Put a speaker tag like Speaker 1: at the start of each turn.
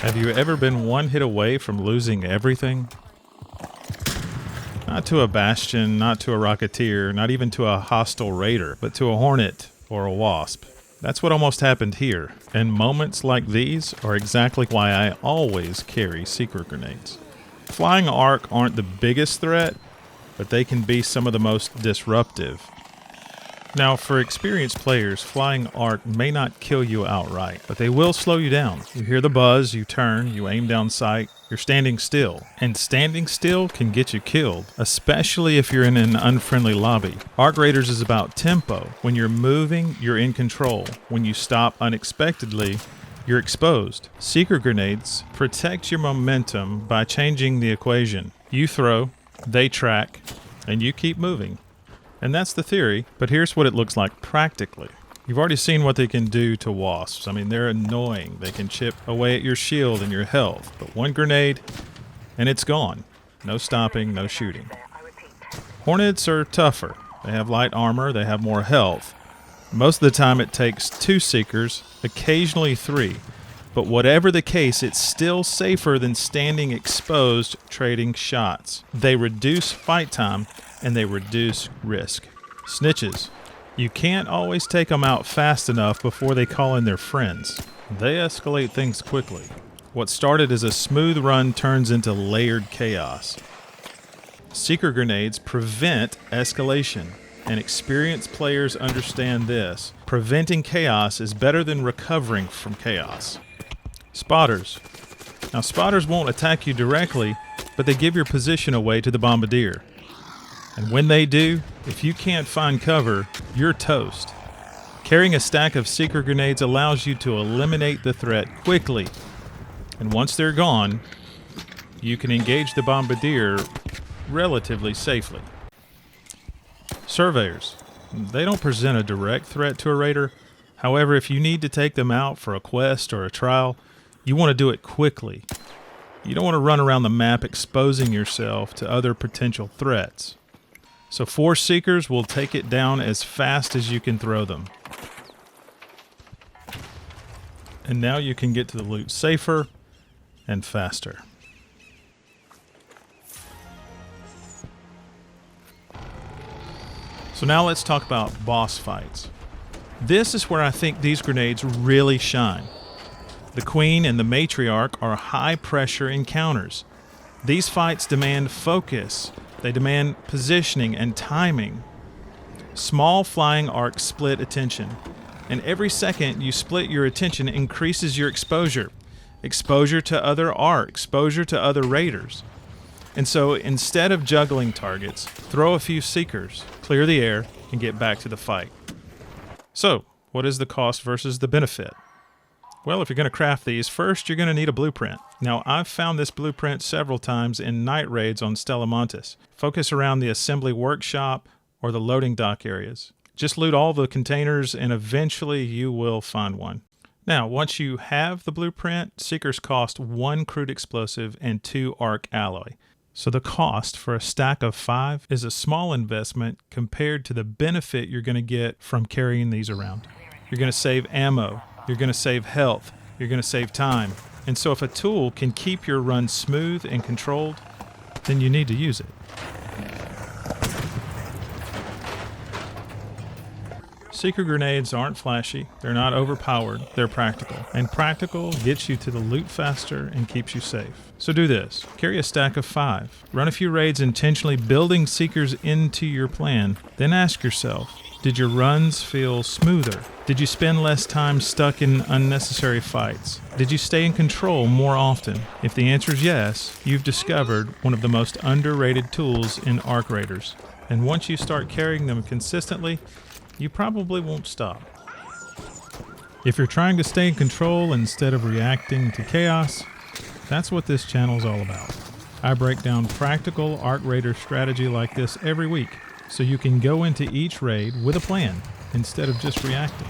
Speaker 1: Have you ever been one hit away from losing everything? Not to a Bastion, not to a Rocketeer, not even to a hostile Raider, but to a Hornet or a Wasp. That's what almost happened here, and moments like these are exactly why I always carry Seeker Grenades. Flying Arc aren't the biggest threat, but they can be some of the most disruptive. Now, for experienced players, Flying Arc may not kill you outright, but they will slow you down. You hear the buzz, you turn, you aim down sight, you're standing still. And standing still can get you killed, especially if you're in an unfriendly lobby. Arc Raiders is about tempo. When you're moving, you're in control. When you stop unexpectedly, you're exposed. Seeker Grenades protect your momentum by changing the equation. You throw, they track, and you keep moving. And that's the theory, but here's what it looks like practically. You've already seen what they can do to wasps. I mean, they're annoying. They can chip away at your shield and your health. But one grenade, and it's gone. No stopping, no shooting. Hornets are tougher. They have light armor, they have more health. Most of the time it takes 2 Seekers, occasionally 3. But whatever the case, it's still safer than standing exposed trading shots. They reduce fight time, and they reduce risk. Snitches. You can't always take them out fast enough before they call in their friends. They escalate things quickly. What started as a smooth run turns into layered chaos. Seeker Grenades prevent escalation, and experienced players understand this. Preventing chaos is better than recovering from chaos. Spotters. Now, spotters won't attack you directly, but they give your position away to the bombardier. And when they do, if you can't find cover, you're toast. Carrying a stack of Seeker Grenades allows you to eliminate the threat quickly. And once they're gone, you can engage the bombardier relatively safely. Surveyors. They don't present a direct threat to a raider. However, if you need to take them out for a quest or a trial, you want to do it quickly. You don't want to run around the map exposing yourself to other potential threats. So 4 Seekers will take it down as fast as you can throw them. And now you can get to the loot safer and faster. So now let's talk about boss fights. This is where I think these grenades really shine. The Queen and the Matriarch are high-pressure encounters. These fights demand focus. They demand positioning and timing. Small flying arcs split attention, and every second you split your attention increases your exposure. Exposure to other arcs, exposure to other raiders. And so instead of juggling targets, throw a few Seekers, clear the air, and get back to the fight. So, what is the cost versus the benefit? Well, if you're going to craft these, first you're going to need a blueprint. Now, I've found this blueprint several times in night raids on Stella Montis. Focus around the assembly workshop or the loading dock areas. Just loot all the containers and eventually you will find one. Now, once you have the blueprint, Seekers cost 1 crude explosive and 2 arc alloy. So the cost for a stack of 5 is a small investment compared to the benefit you're going to get from carrying these around. You're going to save ammo. You're going to save health, you're going to save time. And so if a tool can keep your run smooth and controlled, then you need to use it. Seeker Grenades aren't flashy, they're not overpowered, they're practical. And practical gets you to the loot faster and keeps you safe. So do this, carry a stack of 5. Run a few raids intentionally building Seekers into your plan. Then ask yourself, did your runs feel smoother? Did you spend less time stuck in unnecessary fights? Did you stay in control more often? If the answer is yes, you've discovered one of the most underrated tools in Arc Raiders. And once you start carrying them consistently, you probably won't stop. If you're trying to stay in control instead of reacting to chaos, that's what this channel is all about. I break down practical Arc Raider strategy like this every week, so you can go into each raid with a plan instead of just reacting.